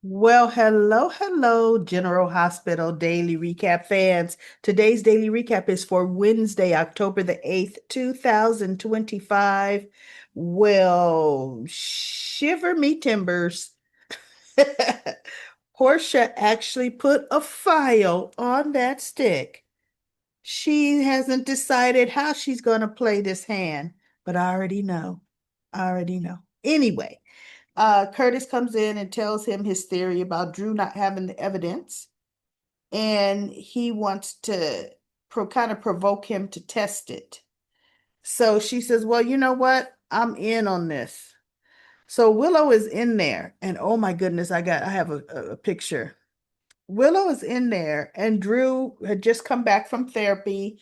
Well, hello, General Hospital Daily Recap fans. Today's daily recap is for Wednesday, October the 8th, 2025. Well, shiver me timbers. Portia actually put a file on that stick. She hasn't decided how she's going to play this hand, but I already know. I already know. Anyway. Curtis comes in and tells him his theory about Drew not having the evidence, and he wants to kind of provoke him to test it. So she says, "Well, you know what? I'm in on this." So Willow is in there, and oh my goodness, I have a picture. Willow is in there, and Drew had just come back from therapy,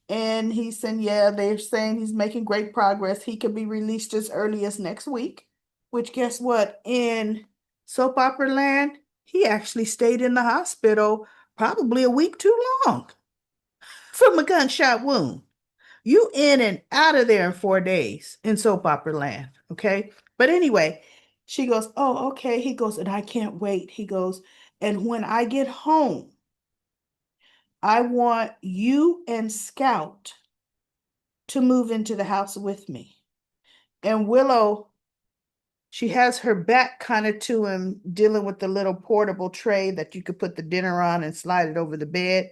and he said, "Yeah, they're saying he's making great progress. He could be released as early as next week." Which, guess what? In soap opera land, he actually stayed in the hospital probably a week too long from a gunshot wound. You in and out of there in 4 days in soap opera land, okay? But anyway, she goes, "Oh, okay." He goes, "And I can't wait." He goes, "And when I get home, I want you and Scout to move into the house with me." And Willow, she has her back kind of to him, dealing with the little portable tray that you could put the dinner on and slide it over the bed.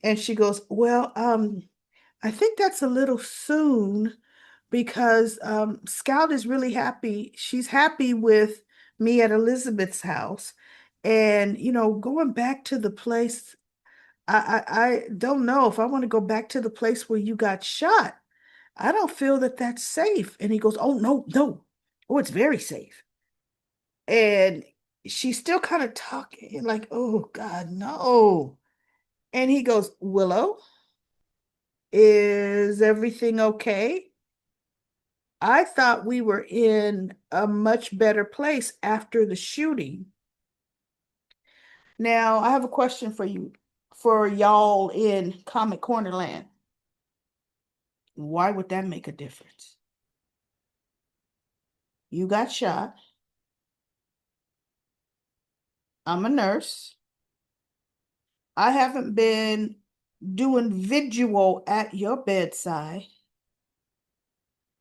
And she goes, "Well, I think that's a little soon because Scout is really happy. She's happy with me at Elizabeth's house. And, going back to the place, I don't know if I want to go back to the place where you got shot. I don't feel that that's safe." And he goes, "Oh, no, no. Oh, it's very safe." And she's still kind of talking like, "Oh God, no." And he goes, "Willow, is everything okay? I thought we were in a much better place after the shooting." Now, I have a question for you, for y'all in Comic Cornerland. Why would that make a difference? You got shot. I'm a nurse. I haven't been doing vigil at your bedside.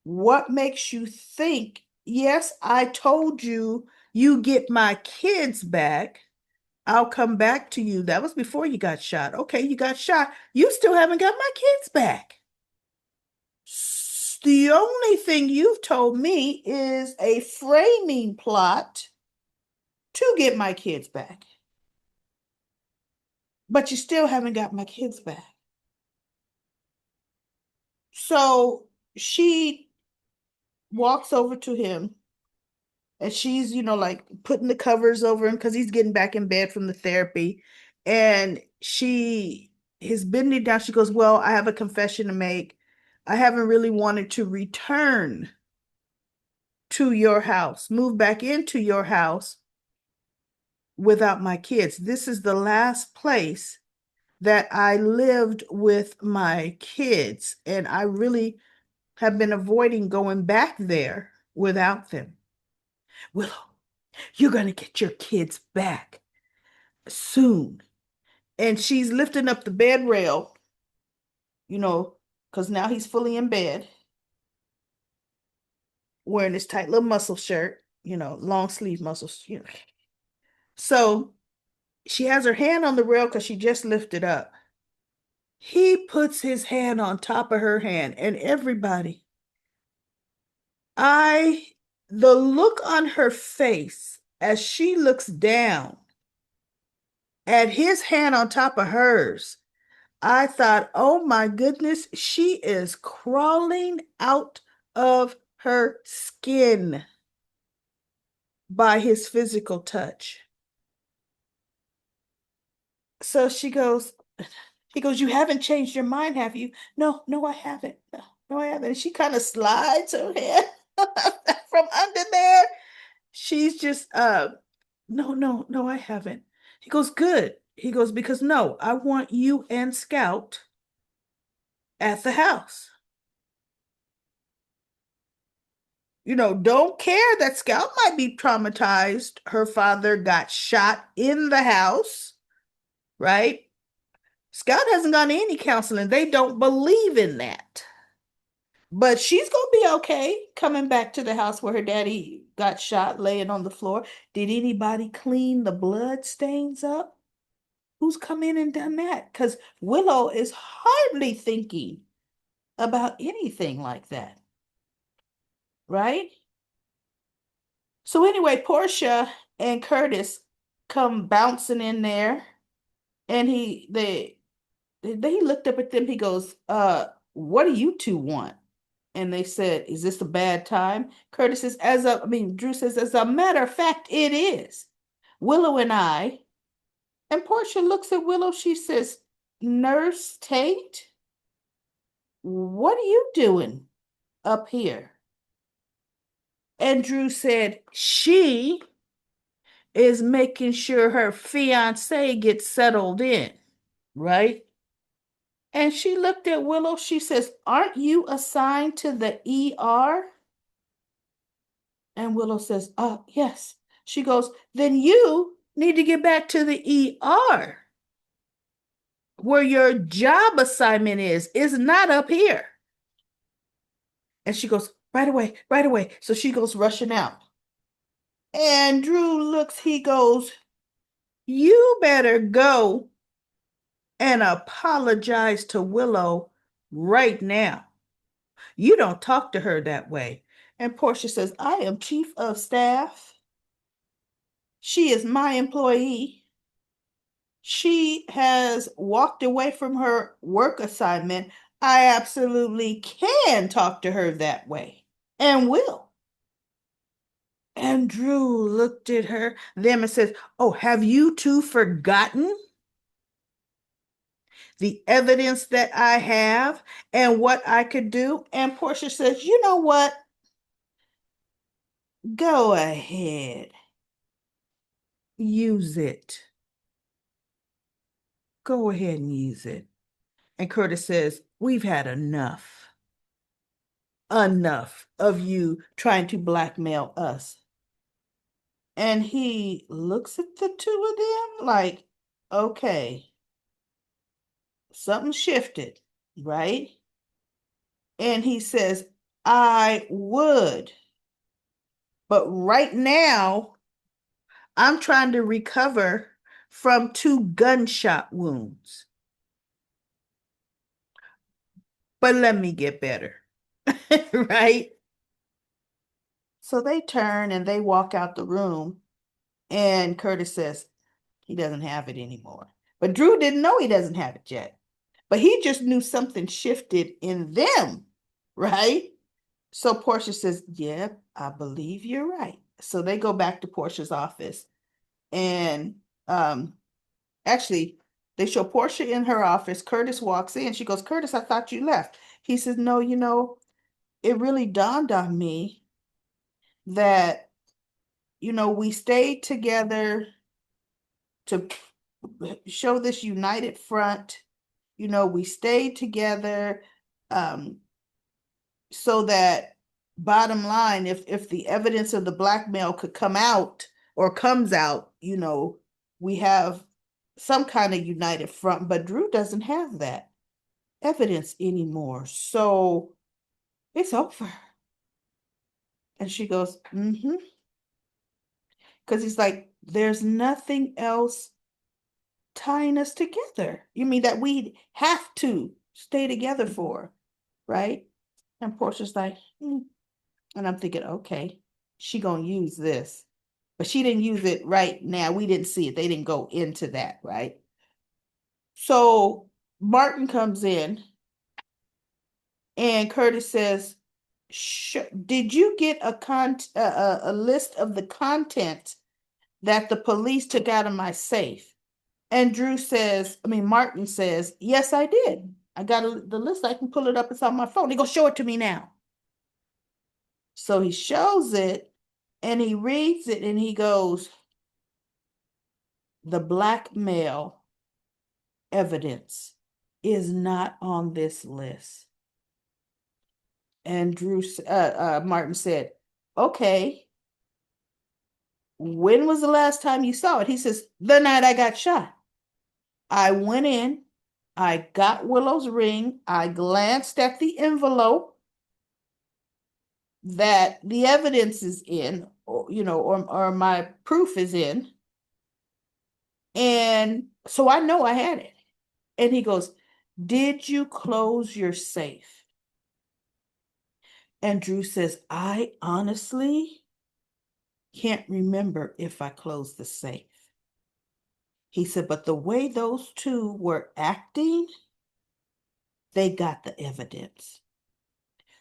What makes you think, yes, I told you you get my kids back. I'll come back to you. That was before you got shot. Okay, you got shot. You still haven't got my kids back. The only thing you've told me is a framing plot to get my kids back. But you still haven't got my kids back. So she walks over to him, and she's, like putting the covers over him because he's getting back in bed from the therapy. And she is bending down. She goes, "Well, I have a confession to make. I haven't really wanted to return to your house, move back into your house without my kids. This is the last place that I lived with my kids, and I really have been avoiding going back there without them." "Willow, you're going to get your kids back soon." And she's lifting up the bed rail, you know, because now he's fully in bed, wearing this tight little muscle shirt, long sleeve muscles. So she has her hand on the rail because she just lifted up. He puts his hand on top of her hand, and everybody, I, the look on her face as she looks down at his hand on top of hers, I thought, "Oh my goodness, she is crawling out of her skin by his physical touch." So he goes, "You haven't changed your mind, have you?" "No, no, I haven't. No, no, I haven't." And she kind of slides her hand from under there. She's just, "No, no, no, I haven't." He goes, "Good." He goes, "Because no, I want you and Scout at the house." don't care that Scout might be traumatized. Her father got shot in the house, right? Scout hasn't gone to any counseling. They don't believe in that. But she's going to be okay coming back to the house where her daddy got shot laying on the floor. Did anybody clean the blood stains up? Who's come in and done that? Because Willow is hardly thinking about anything like that, right? So anyway, Portia and Curtis come bouncing in there, and he looked up at them. He goes, what do you two want? And they said, is this a bad time? Curtis says, Drew says, as a matter of fact, it is. Willow and I, and Portia looks at Willow. She says, Nurse Tate, what are you doing up here? And Drew said, she is making sure her fiance gets settled in, right? And she looked at Willow. She says, aren't you assigned to the ER? And Willow says, yes. She goes, then you need to get back to the ER where your job assignment is not up here. And she goes, right away, right away. So she goes rushing out. And Drew looks, he goes, you better go and apologize to Willow right now. You don't talk to her that way. And Portia says, I am chief of staff. She is my employee. She has walked away from her work assignment. I absolutely can talk to her that way and will. And Drew looked at her, them and says, oh, have you two forgotten the evidence that I have and what I could do? And Portia says, you know what? Go ahead. Use it. Go ahead and use it. And Curtis says, we've had enough. Enough of you trying to blackmail us. And he looks at the two of them like, okay, something shifted, right? And he says, I would. But right now, I'm trying to recover from 2 gunshot wounds. But let me get better. Right? So they turn and they walk out the room. And Curtis says, he doesn't have it anymore. But Drew didn't know he doesn't have it yet. But he just knew something shifted in them, right? So Portia says, yep, I believe you're right. So they go back to Portia's office. And actually, they show Portia in her office. Curtis walks in. She goes, Curtis, I thought you left. He says, no, it really dawned on me that, we stayed together to show this united front. We stayed together so that bottom line, if the evidence of the blackmail could come out or comes out, we have some kind of united front, but Drew doesn't have that evidence anymore. So it's over. And she goes, mm-hmm. Because he's like, there's nothing else tying us together. You mean that we have to stay together for, right? And Portia's like, And I'm thinking, okay, she gonna use this. But she didn't use it right now. We didn't see it. They didn't go into that, right? So Martin comes in and Curtis says, did you get a list of the content that the police took out of my safe? And Martin says, yes, I did. I got the list. I can pull it up. It's on my phone. He goes, show it to me now. So he shows it and he reads it and he goes, the blackmail evidence is not on this list. And Martin said, okay, when was the last time you saw it? He says, the night I got shot. I went in, I got Willow's ring, I glanced at the envelope that the evidence is in, or my proof is in. And so I know I had it. And he goes, did you close your safe? And Drew says, I honestly can't remember if I closed the safe. He said, but the way those two were acting, they got the evidence.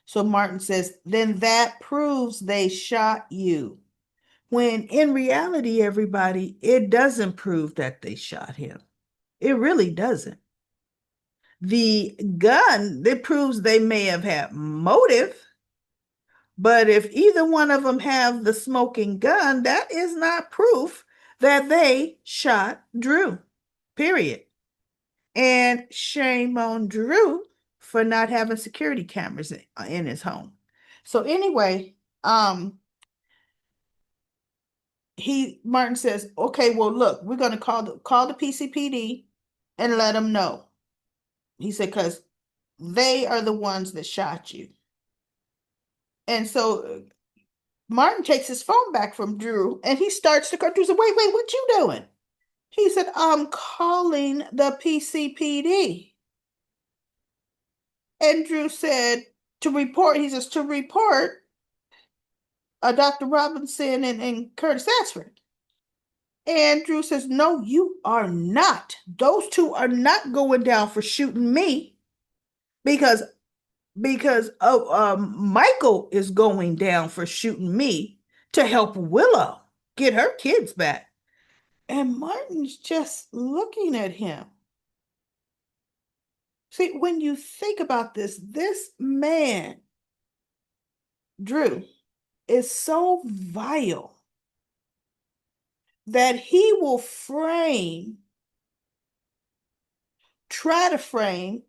So Martin says, then that proves they shot you. When in reality, everybody, it doesn't prove that they shot him. It really doesn't. The gun, it proves they may have had motive, but if either one of them have the smoking gun, that is not proof that they shot Drew, period. And shame on Drew for not having security cameras in his home. So anyway, Martin says, okay, well, look, we're going to call the PCPD and let them know. He said, because they are the ones that shot you. And so Martin takes his phone back from Drew and he starts to call. Drew said, wait, what you doing? He said, I'm calling the PCPD. And Drew said, to report, he says, to report Dr. Robinson and Curtis Ashford. And Drew says, no, you are not. Those two are not going down for shooting me because Michael is going down for shooting me to help Willow get her kids back. And Martin's just looking at him. See, when you think about this man, Drew, is so vile that he will try to frame,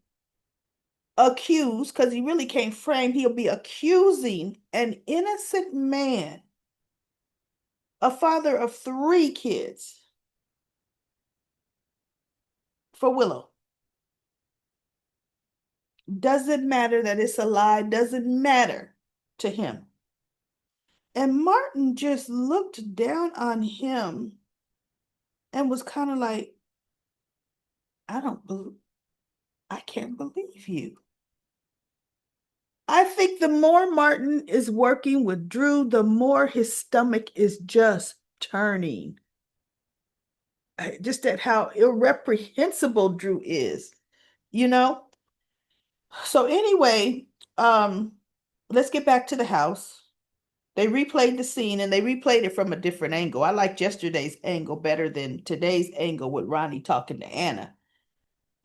accuse, because he really can't frame, he'll be accusing an innocent man, a father of 3 kids, for Willow. Doesn't matter that it's a lie, doesn't matter to him. And Martin just looked down on him and was kind of like, I can't believe you. I think the more Martin is working with Drew, the more his stomach is just turning. Just at how irreprehensible Drew is, you know? So anyway, let's get back to the house. They replayed the scene and they replayed it from a different angle. I liked yesterday's angle better than today's angle with Ronnie talking to Anna.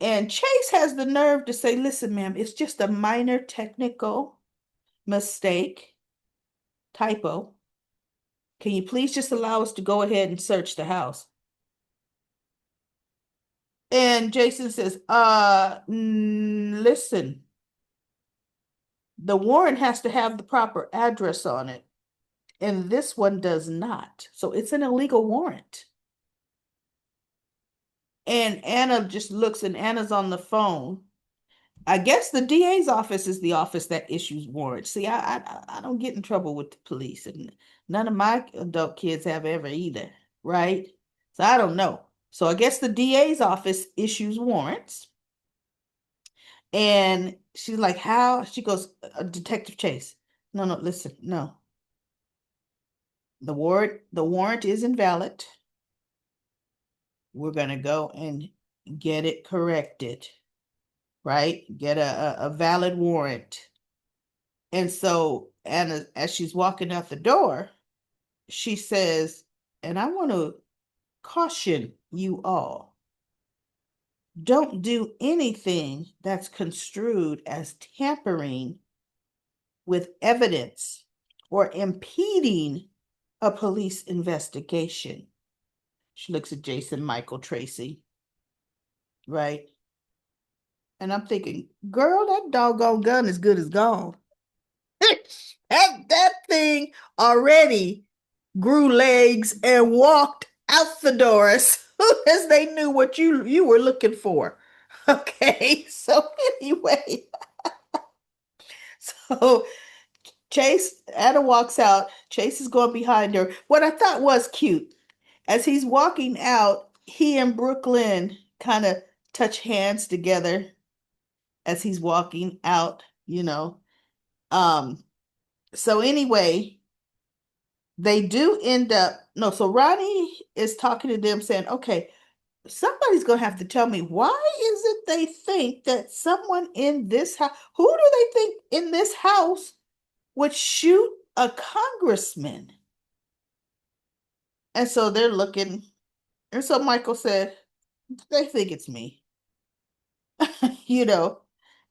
And Chase has the nerve to say, listen, ma'am, it's just a minor technical mistake, typo. Can you please just allow us to go ahead and search the house? And Jason says, listen, the warrant has to have the proper address on it, and this one does not. So it's an illegal warrant. And Anna just looks, and Anna's on the phone. I guess the DA's office is the office that issues warrants. See, I don't get in trouble with the police, and none of my adult kids have ever either, right? So I don't know. So I guess the DA's office issues warrants. And she's like, how? She goes, Detective Chase. No, listen, no. The warrant is invalid. We're gonna go and get it corrected, right? Get a valid warrant. And so Anna, as she's walking out the door, she says, and I want to caution you all, don't do anything that's construed as tampering with evidence or impeding a police investigation. She looks at Jason, Michael, Tracy, right? And I'm thinking, girl, that doggone gun is good as gone. That thing already grew legs and walked out the door as soon as they knew what you were looking for. Okay, so anyway, so Anna walks out. Chase is going behind her. What I thought was cute, as he's walking out, he and Brooklyn kind of touch hands together as he's walking out. Um, so anyway, they do end up, no, so Ronnie is talking to them saying, okay, somebody's going to have to tell me, why is it they think that someone in this house, who do they think in this house would shoot a congressman? And so they're looking, and so Michael said, they think it's me, you know.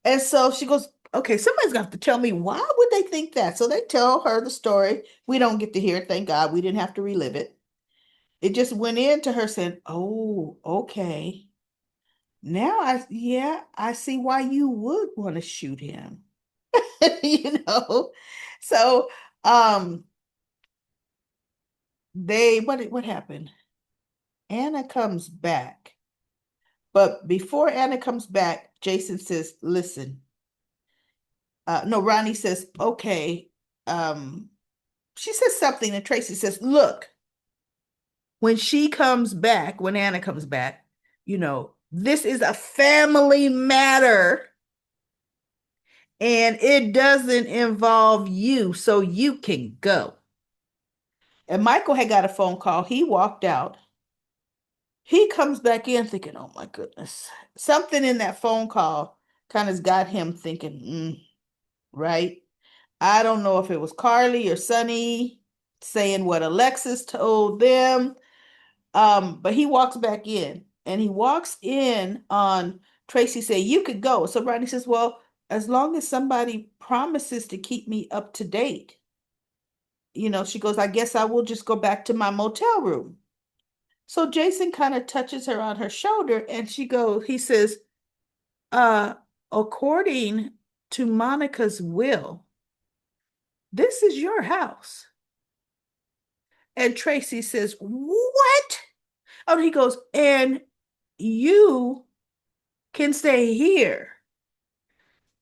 And so she goes, okay, somebody's going to have to tell me, why would they think that? So they tell her the story. We don't get to hear it, thank God. We didn't have to relive it. It just went into her saying, oh, okay. Now yeah, I see why you would want to shoot him. you know. So what happened? Anna comes back. But before Anna comes back, Jason says, listen. No, Ronnie says, okay. Um, she says something, and Tracy says, look, when she comes back, when Anna comes back, this is a family matter and it doesn't involve you, so you can go. And Michael had got a phone call. He walked out. He comes back in thinking, oh my goodness. Something in that phone call kind of got him thinking, right? I don't know if it was Carly or Sonny saying what Alexis told them. But he walks back in and he walks in on Tracy say, you could go. So Rodney says, well, as long as somebody promises to keep me up to date. She goes, I guess I will just go back to my motel room. So Jason kind of touches her on her shoulder and he says, uh, according to Monica's will, this is your house. And Tracy says, what? Oh, he goes, and you can stay here.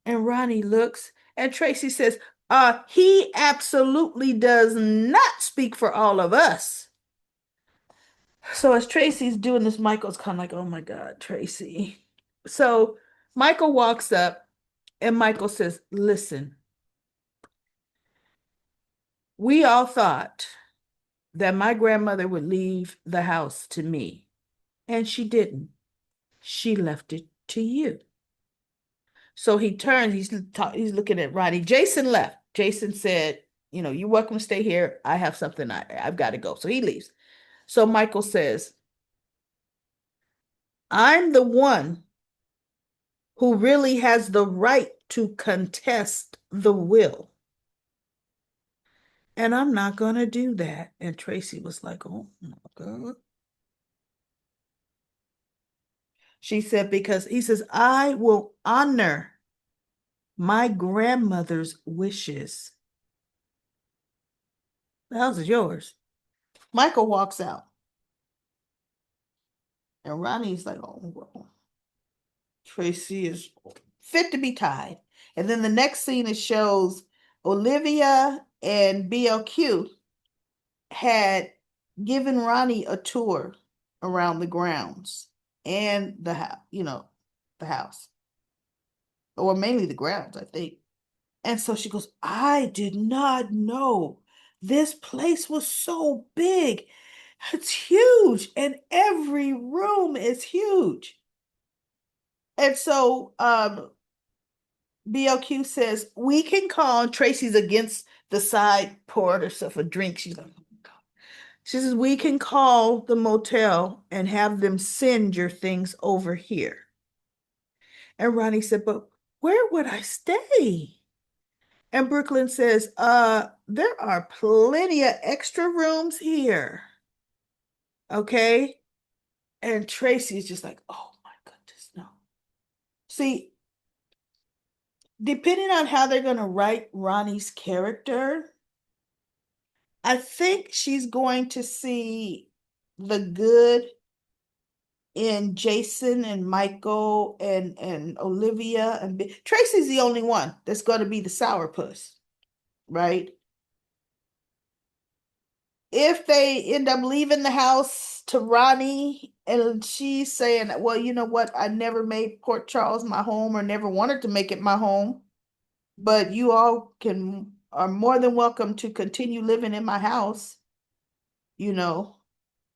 And Ronnie looks, and Tracy says, he absolutely does not speak for all of us. So as Tracy's doing this, Michael's kind of like, oh my God, Tracy. So Michael walks up and Michael says, listen, we all thought that my grandmother would leave the house to me, and she didn't. She left it to you. So he turns, he's looking at Ronnie. Jason left. Jason said, you're welcome to stay here. I have something, I've got to go. So he leaves. So Michael says, I'm the one who really has the right to contest the will. And I'm not going to do that. And Tracy was like, oh my God. She said, because he says, I will honor my grandmother's wishes. The house is yours. Michael walks out. And Ronnie's like, oh, well, Tracy is fit to be tied. And then the next scene it shows Olivia and BLQ had given Ronnie a tour around the grounds and the house, the house, or mainly the grounds, I think. And so she goes, I did not know this place was so big. It's huge, and every room is huge. And so BLQ says, we can call, Tracy's against the side, poured herself a drink. She's like, oh my God. She says, we can call the motel and have them send your things over here. And Ronnie said, but where would I stay? And Brooklyn says, there are plenty of extra rooms here. Okay. And Tracy is just like, oh my goodness, no. See, depending on how they're going to write Ronnie's character, I think she's going to see the good in Jason and Michael and Olivia and Tracy's the only one that's going to be the sourpuss, right? If they end up leaving the house to Ronnie and she's saying, well, you know what? I never made Port Charles my home or never wanted to make it my home, but you all can are more than welcome to continue living in my house. You know,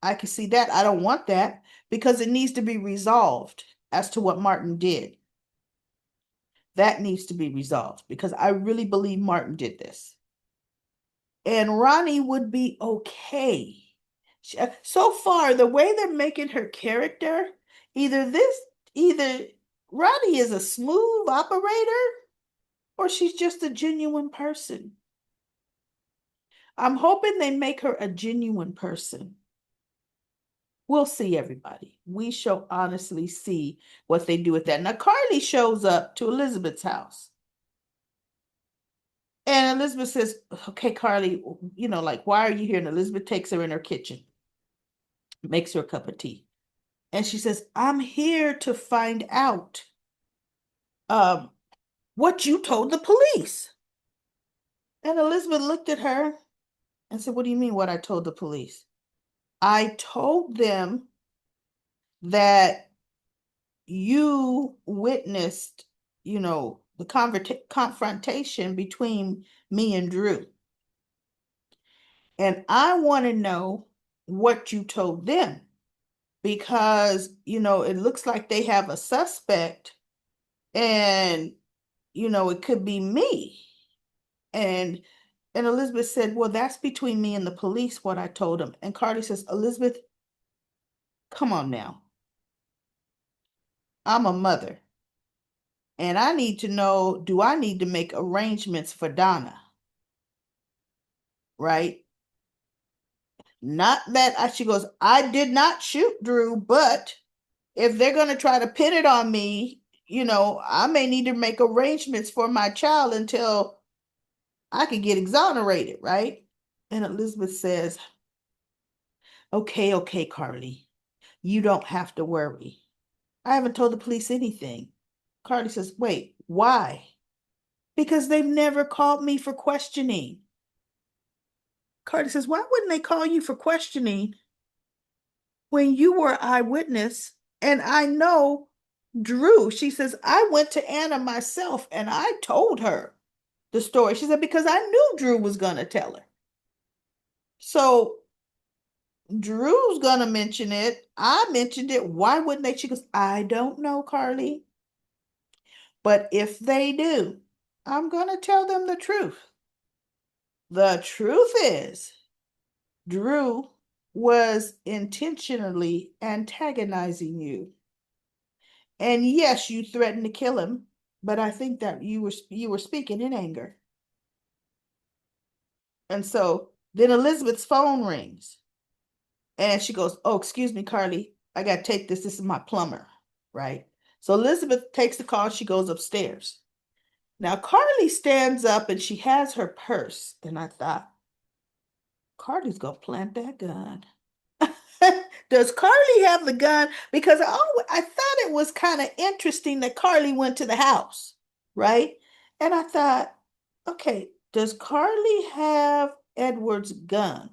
I can see that. I don't want that because it needs to be resolved as to what Martin did. That needs to be resolved because I really believe Martin did this. And Ronnie would be okay. So far, the way they're making her character, either Ronnie is a smooth operator or she's just a genuine person. I'm hoping they make her a genuine person. We'll see, everybody. We shall honestly see what they do with that. Now, Carly shows up to Elizabeth's house. And Elizabeth says, okay, Carly, like, why are you here? And Elizabeth takes her in her kitchen, makes her a cup of tea. And she says, I'm here to find out um, what you told the police. And Elizabeth looked at her and said, what do you mean what I told the police? I told them that you witnessed, the confrontation between me and Drew. And I want to know what you told them because, it looks like they have a suspect and, it could be me. And Elizabeth said, well, that's between me and the police, what I told them. And Carly says, Elizabeth, come on now. I'm a mother. And I need to know, do I need to make arrangements for Donna? Right? Not that she goes, I did not shoot Drew, but if they're going to try to pin it on me, I may need to make arrangements for my child until I can get exonerated, right? And Elizabeth says, okay, Carly, you don't have to worry. I haven't told the police anything. Carly says, wait, why? Because they've never called me for questioning. Carly says, why wouldn't they call you for questioning when you were eyewitness? And I know Drew. She says, I went to Anna myself and I told her the story. She said, because I knew Drew was going to tell her. So Drew's going to mention it. I mentioned it. Why wouldn't they? She goes, I don't know, Carly. But if they do, I'm going to tell them the truth. The truth is, Drew was intentionally antagonizing you. And yes, you threatened to kill him, but I think that you were speaking in anger. And so then Elizabeth's phone rings and she goes, oh, excuse me, Carly, I got to take this. This is my plumber, right? So Elizabeth takes the call. She goes upstairs. Now, Carly stands up and she has her purse. And I thought, Carly's going to plant that gun. Does Carly have the gun? Because I thought it was kind of interesting that Carly went to the house, right? And I thought, okay, does Carly have Edward's gun?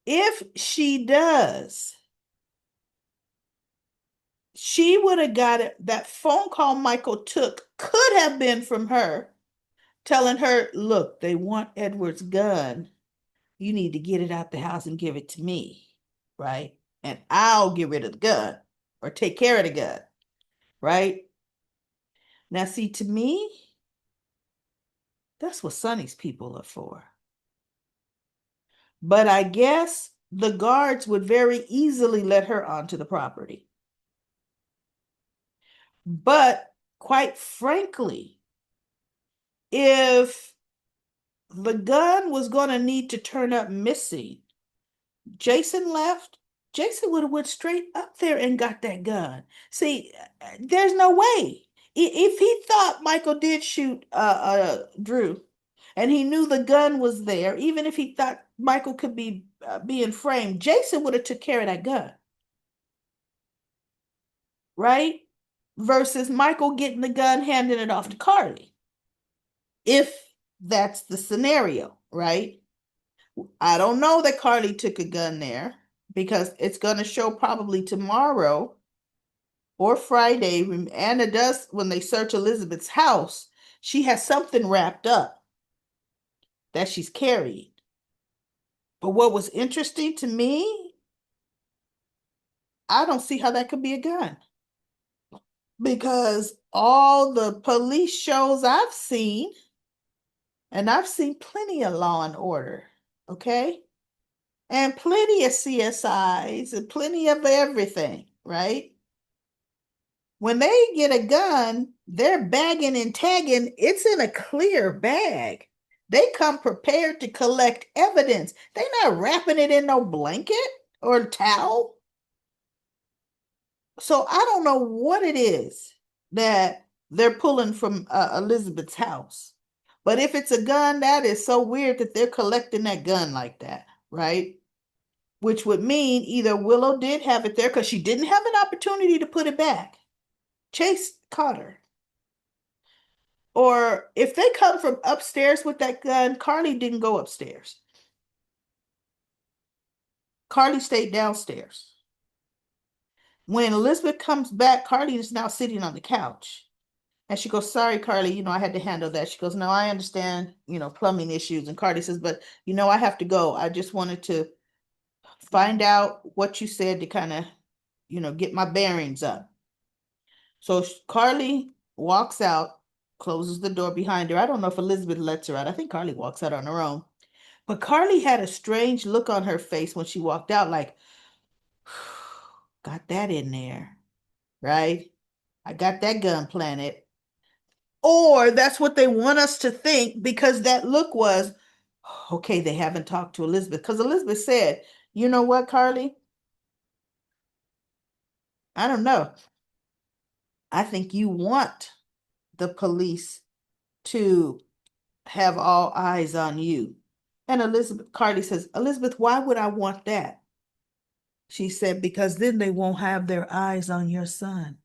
If she does, she would have got it. That phone call Michael took could have been from her telling her, look, they want Edward's gun. You need to get it out the house and give it to me, right? And I'll get rid of the gun or take care of the gun, right? Now, see, to me, that's what Sonny's people are for. But I guess the guards would very easily let her onto the property. But quite frankly, if the gun was going to need to turn up missing, Jason left, Jason would have went straight up there and got that gun. See, there's no way. if he thought Michael did shoot Drew, and he knew the gun was there, even if he thought Michael could be being framed, Jason would have took care of that gun, right? Versus Michael getting the gun, handing it off to Carly. If that's the scenario, right? I don't know that Carly took a gun there because it's going to show probably tomorrow or Friday. Anna does, when they search Elizabeth's house, she has something wrapped up that she's carrying. But what was interesting to me, I don't see how that could be a gun because all the police shows I've seen, and I've seen plenty of Law and Order, okay? And plenty of CSIs and plenty of everything, right? When they get a gun, they're bagging and tagging, it's in a clear bag. They come prepared to collect evidence. They're not wrapping it in no blanket or towel. So I don't know what it is that they're pulling from Elizabeth's house. But if it's a gun, that is so weird that they're collecting that gun like that, right? Which would mean either Willow did have it there because she didn't have an opportunity to put it back. Chase caught her. Or if they come from upstairs with that gun, Carly didn't go upstairs. Carly stayed downstairs. When Elizabeth comes back, Carly is now sitting on the couch. And she goes, sorry, Carly, I had to handle that. She goes, no, I understand, plumbing issues. And Carly says, but, I have to go. I just wanted to find out what you said to kind of, get my bearings up. So Carly walks out, closes the door behind her. I don't know if Elizabeth lets her out. I think Carly walks out on her own. But Carly had a strange look on her face when she walked out, like, got that in there, right? I got that gun planted. Or that's what they want us to think because that look was, okay, they haven't talked to Elizabeth. Because Elizabeth said, you know what, Carly? I don't know. I think you want the police to have all eyes on you. And Carly says, Elizabeth, why would I want that? She said, because then they won't have their eyes on your son.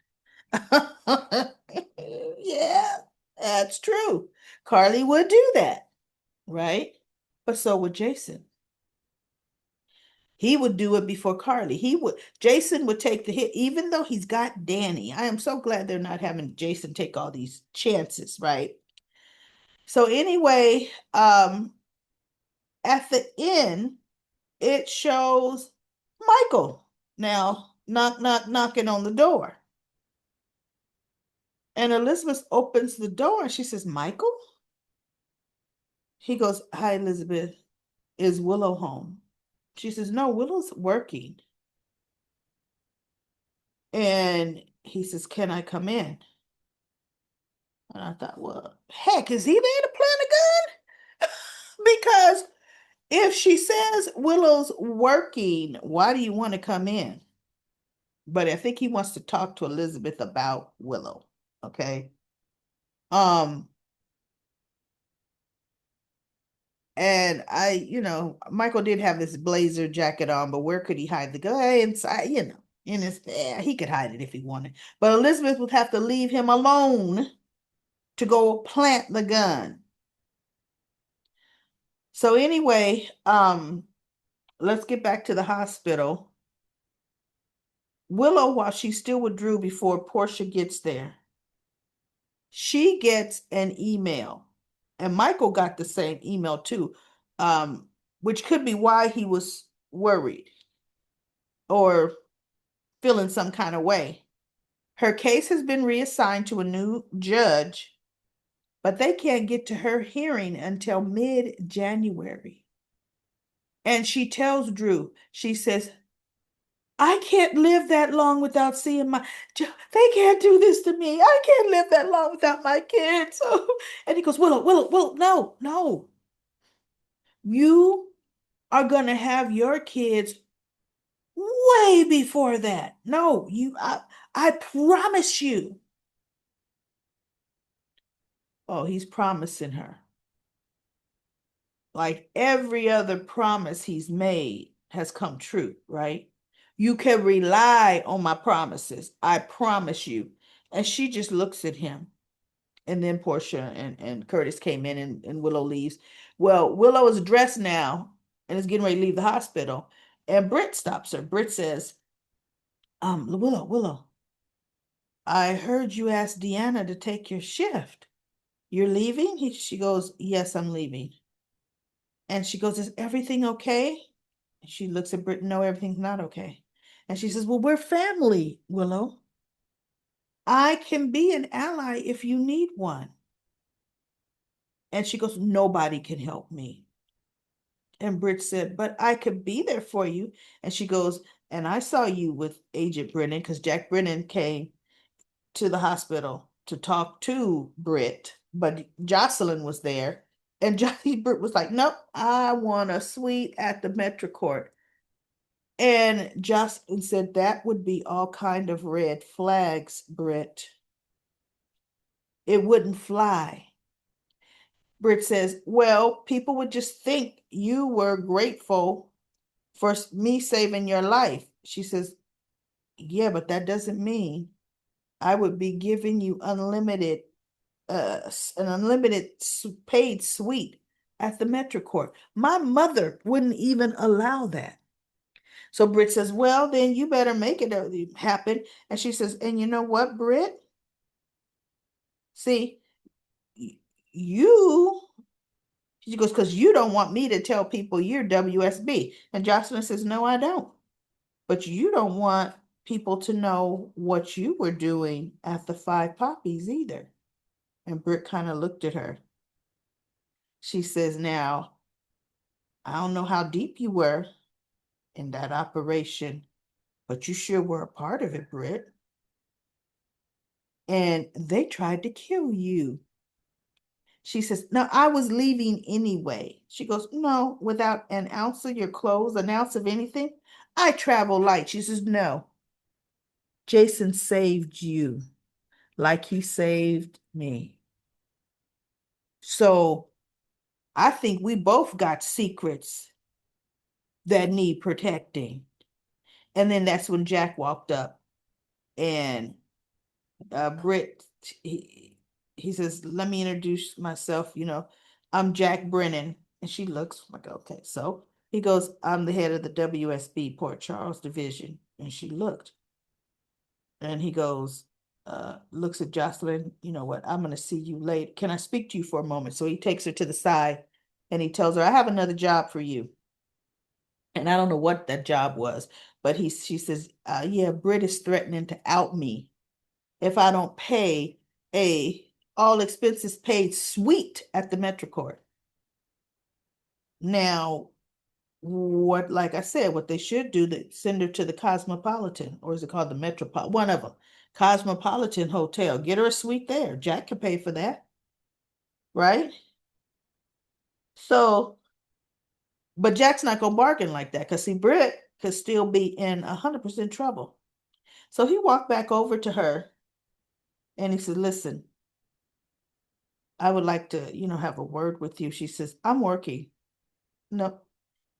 Yeah, that's true. Carly would do that, right? But so would Jason. He would do it before Carly. Jason would take the hit, even though he's got Danny. I am so glad they're not having Jason take all these chances, right? So anyway, at the end, it shows Michael now knocking on the door. And Elizabeth opens the door and she says, Michael? He goes, hi, Elizabeth. Is Willow home? She says, no, Willow's working. And he says, can I come in? And I thought, well, heck, is he there to plant a gun? Because if she says Willow's working, why do you want to come in? But I think he wants to talk to Elizabeth about Willow. Okay. Um, and Michael did have this blazer jacket on, but where could he hide the gun? Inside, in his, he could hide it if he wanted. But Elizabeth would have to leave him alone to go plant the gun. So anyway, let's get back to the hospital. Willow, while she's still with Drew before Portia gets there, she gets an email. And Michael got the same email too, which could be why he was worried or feeling some kind of way. Her case has been reassigned to a new judge, but they can't get to her hearing until mid-January. And she tells Drew, she says, I can't live that long without seeing they can't do this to me. I can't live that long without my kids. And he goes, Willow, no. You are going to have your kids way before that. No, I promise you. Oh, he's promising her. Like every other promise he's made has come true, right? You can rely on my promises. I promise you. And she just looks at him. And then Portia and Curtis came in and Willow leaves. Well, Willow is dressed now and is getting ready to leave the hospital. And Britt stops her. Britt says, Willow, I heard you ask Deanna to take your shift. You're leaving? She goes, yes, I'm leaving. And she goes, is everything okay? And she looks at Britt, no, everything's not okay. And she says, well, we're family, Willow. I can be an ally if you need one. And she goes, nobody can help me. And Britt said, but I could be there for you. And she goes, and I saw you with Agent Brennan because Jack Brennan came to the hospital to talk to Britt, but Jocelyn was there. And Britt was like, nope, I want a suite at the Metro Court. And Jocelyn said that would be all kind of red flags, Britt. It wouldn't fly. Britt says, well, people would just think you were grateful for me saving your life. She says, yeah, but that doesn't mean I would be giving you an unlimited paid suite at the Metro Court. My mother wouldn't even allow that. So Britt says, well, then you better make it happen. And she says, and you know what, Britt? See, you, she goes, because you don't want me to tell people you're WSB. And Jocelyn says, no, I don't. But you don't want people to know what you were doing at the Five Poppies either. And Britt kind of looked at her. She says, now, I don't know how deep you were in that operation, but you sure were a part of it, Britt. And they tried to kill you. She says, no, I was leaving anyway. She goes, no, without an ounce of your clothes, an ounce of anything. I travel light. She says, no, Jason saved you like he saved me. So I think we both got secrets that need protecting. And then that's when Jack walked up and Britt, he says, let me introduce myself. I'm Jack Brennan. And she looks like, okay. So he goes, I'm the head of the WSB Port Charles Division. And she looked. And he goes, looks at Jocelyn, you know what? I'm going to see you later. Can I speak to you for a moment? So he takes her to the side and he tells her, I have another job for you. And I don't know what that job was, but she says, yeah, Britt is threatening to out me if I don't pay a all expenses paid suite at the MetroCourt. Now, like I said, what they should do, they send her to the Cosmopolitan, or is it called the Metropolitan? One of them, Cosmopolitan Hotel. Get her a suite there. Jack can pay for that, right? So, but Jack's not gonna bargain like that because see, Britt could still be in 100% trouble. So he walked back over to her and he said, listen, I would like to, have a word with you. She says, I'm working. No,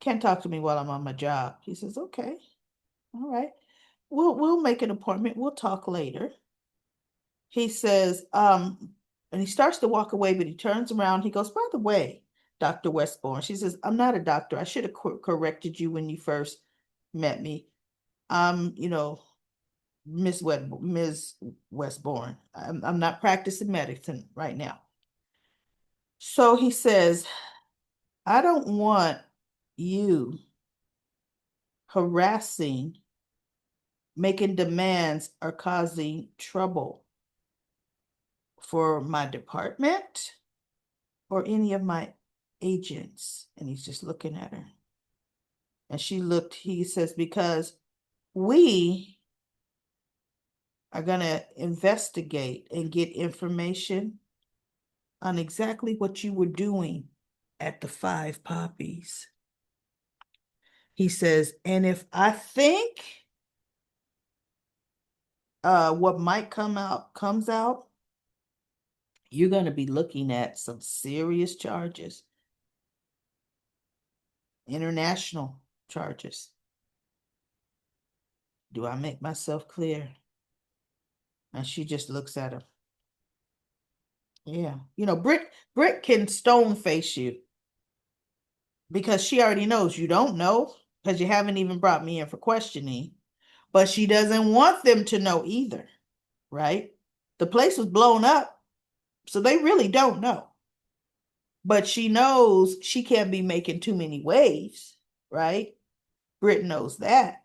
can't talk to me while I'm on my job. He says, okay, all right. We'll make an appointment. We'll talk later. He says, and he starts to walk away, but he turns around. He goes, by the way, Dr. Westbourne. She says, I'm not a doctor. I should have corrected you when you first met me. Ms. Westbourne. I'm not practicing medicine right now. So he says, I don't want you harassing, making demands, or causing trouble for my department or any of my agents. And he's just looking at her. And she looked, he says, because we are going to investigate and get information on exactly what you were doing at the Five Poppies. He says, and if I think what might comes out, you're going to be looking at some serious charges, international charges. Do I make myself clear? And she just looks at him. Yeah. You know, Britt can stone face you because she already knows you don't know because you haven't even brought me in for questioning. But she doesn't want them to know either, right? The place was blown up, so they really don't know. But she knows she can't be making too many waves, right? Britt knows that.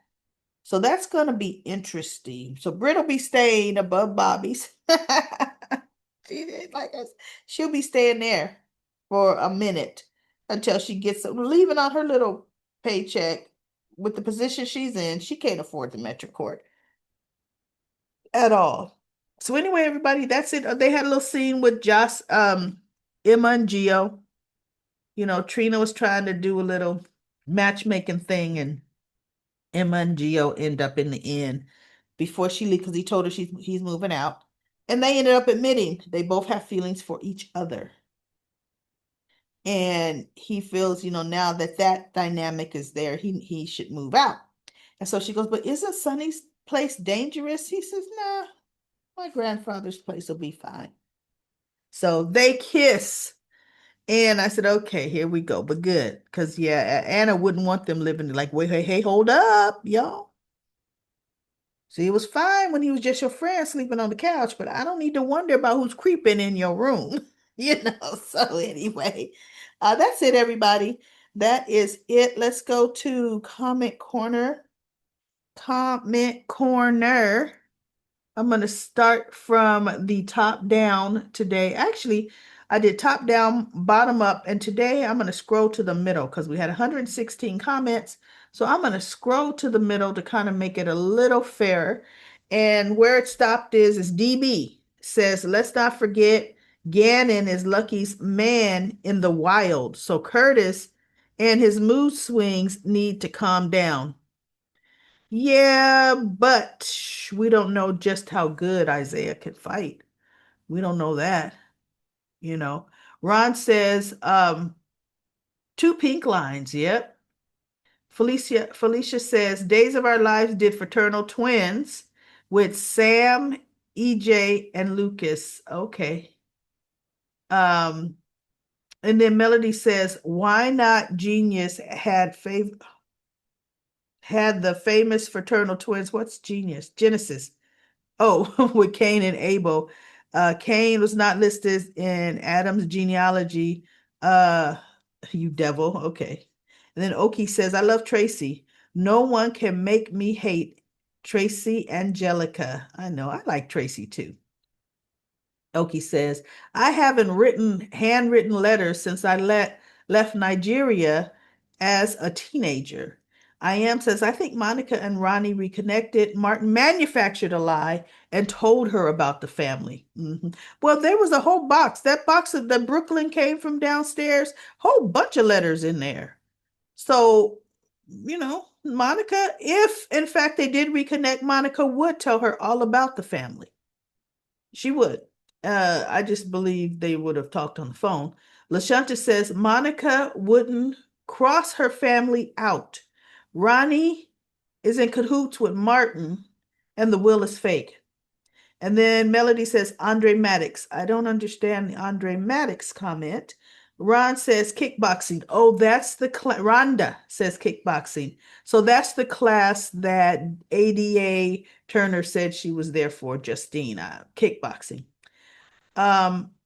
So that's going to be interesting. So Britt will be staying above Bobby's. Like us. She'll be staying there for a minute until she gets leaving on her little paycheck with the position she's in. She can't afford the Metro Court at all. So anyway, everybody, that's it. They had a little scene with Joss, Emma and Gio. You know, Trina was trying to do a little matchmaking thing, and Emma and Gio end up in the inn before she leaves because he told her he's moving out. And they ended up admitting they both have feelings for each other. And he feels, you know, now that that dynamic is there, he should move out. And so she goes, but isn't Sonny's place dangerous? He says, nah, my grandfather's place will be fine. So they kiss. And I said, okay, here we go. But good. Because, yeah, Anna wouldn't want them living like, wait, hey, hold up, y'all. See, it was fine when he was just your friend sleeping on the couch, but I don't need to wonder about who's creeping in your room. You know, so anyway, that's it, everybody. That is it. Let's go to comment corner. Comment corner. I'm going to start from the top down today. Actually, I did top down, bottom up, and today I'm going to scroll to the middle because we had 116 comments. So I'm going to scroll to the middle to kind of make it a little fairer. And where it stopped is DB says, let's not forget Gannon is Lucky's man in the wild. So Curtis and his mood swings need to calm down. Yeah, but we don't know just how good Isaiah can fight. We don't know that, you know. Ron says, two pink lines. Yep. Felicia says, Days of Our Lives did Fraternal Twins with Sam, EJ, and Lucas. Okay. Um, and then Melody says, why not Genius had the famous fraternal twins? What's Genius? Genesis. Oh, with Cain and Abel. Cain was not listed in Adam's genealogy. Uh, you devil. Okay. And then Oki says, I love Tracy. No one can make me hate Tracy Angelica. I know, I like Tracy too. Oki says, I haven't written handwritten letters since I left Nigeria as a teenager. I am says, I think Monica and Ronnie reconnected. Martin manufactured a lie and told her about the family. Well, there was a whole box. That box that Brooklyn came from downstairs, whole bunch of letters in there. So, you know, Monica, if in fact they did reconnect, Monica would tell her all about the family. She would. I just believe they would have talked on the phone. LaShanta says Monica wouldn't cross her family out. Ronnie is in cahoots with Martin, and the will is fake. And then Melody says Andre Maddox. I don't understand the Andre Maddox comment. Ron says kickboxing. Oh, that's the class. Rhonda says kickboxing. So that's the class that ADA Turner said she was there for, Justine, kickboxing.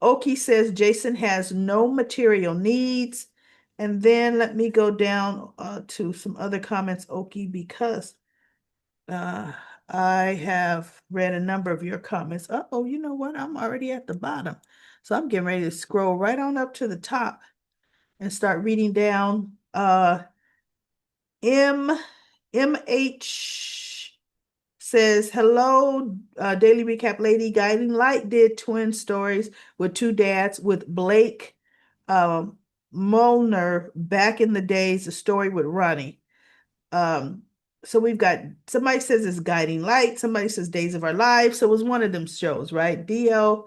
Oki says Jason has no material needs. And then let me go down to some other comments, Oki, because uh, I have read a number of your comments. Oh, you know what? I'm already at the bottom. So I'm getting ready to scroll right on up to the top and start reading down. M MH says, hello, Daily Recap Lady. Guiding Light did twin stories with two dads with Blake Molnar back in the days, the story with Ronnie. So we've got, somebody says it's Guiding Light, somebody says Days of Our Lives. So it was one of them shows, right? DL,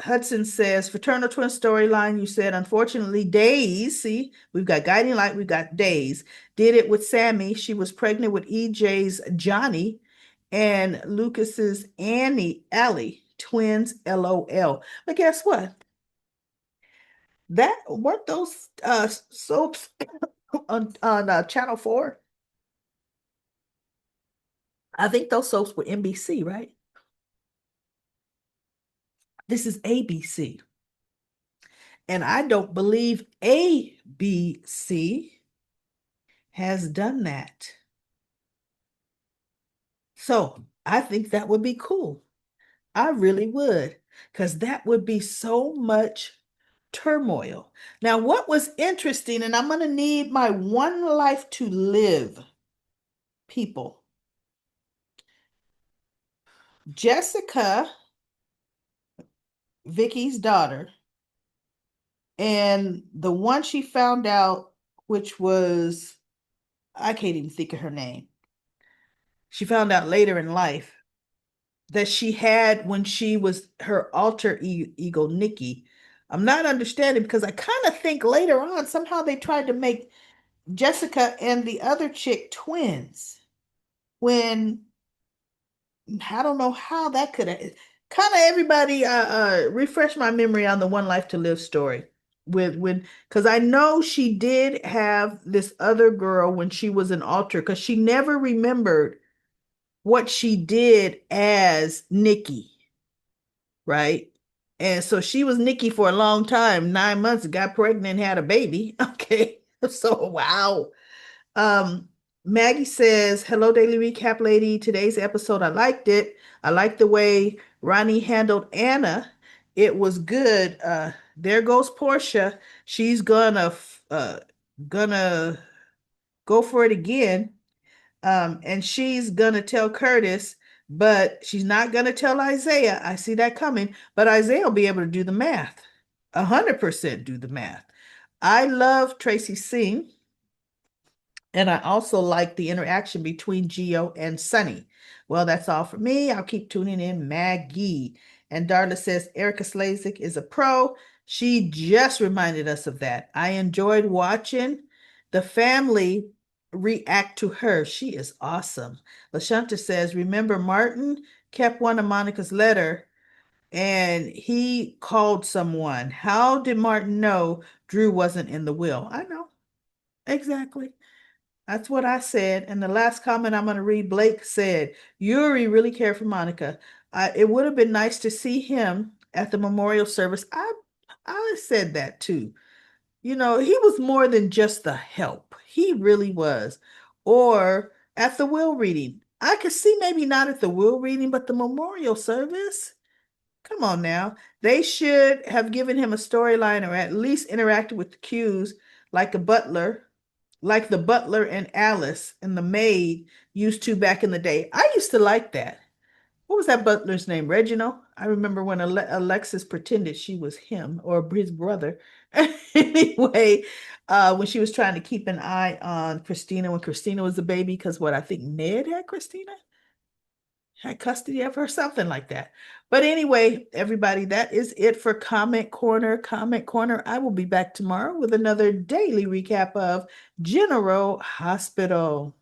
Hudson says, fraternal twin storyline, you said, unfortunately, Days, see, we've got Guiding Light, we've got Days, did it with Sammy. She was pregnant with EJ's Johnny and Lucas's Allie, twins, LOL. But guess what? That weren't those soaps on Channel 4? I think those soaps were NBC, right? This is ABC. And I don't believe ABC has done that. So I think that would be cool. I really would, because that would be so much turmoil. Now, what was interesting, and I'm going to need my one life to live people. Jessica, Vicky's daughter, and the one she found out, which was, I can't even think of her name. She found out later in life that she had when she was her alter ego, Nikki. I'm not understanding because I kind of think later on somehow they tried to make Jessica and the other chick twins when I don't know how that could have kind of everybody refresh my memory on the One Life to Live story with because I know she did have this other girl when she was an alter because she never remembered what she did as Nikki, right? And so she was Nikki for a long time, 9 months, got pregnant, had a baby. Okay. So wow. Um, Maggie says, hello, Daily Recap Lady. Today's episode, I liked it. I liked the way Ronnie handled Anna. It was good. There goes Portia. She's gonna go for it again. And she's gonna tell Curtis, but she's not gonna tell Isaiah. I see that coming, but Isaiah will be able to do the math. 100% do the math. I love Tracy Singh. And I also like the interaction between Geo and Sunny. Well, that's all for me. I'll keep tuning in, Maggie. And Darla says Erica Slazik is a pro. She just reminded us of that. I enjoyed watching the family react to her. She is awesome. LaShanta says, remember Martin kept one of Monica's letter and he called someone. How did Martin know Drew wasn't in the will? I know. Exactly. That's what I said. And the last comment I'm going to read, Blake said, Yuri really cared for Monica. It would have been nice to see him at the memorial service. I said that too. You know, he was more than just the help. He really was. Or at the will reading. I could see maybe not at the will reading, but the memorial service. Come on now. They should have given him a storyline or at least interacted with the cues like a butler like the butler and Alice and the maid used to back in the day. I used to like that. What was that butler's name? Reginald? I remember when Alexis pretended she was him or his brother. Anyway, when she was trying to keep an eye on Christina when Christina was a baby, because what I think Ned had Christina, had custody of her, something like that. But anyway, everybody, that is it for Comment Corner. Comment Corner. I will be back tomorrow with another daily recap of General Hospital.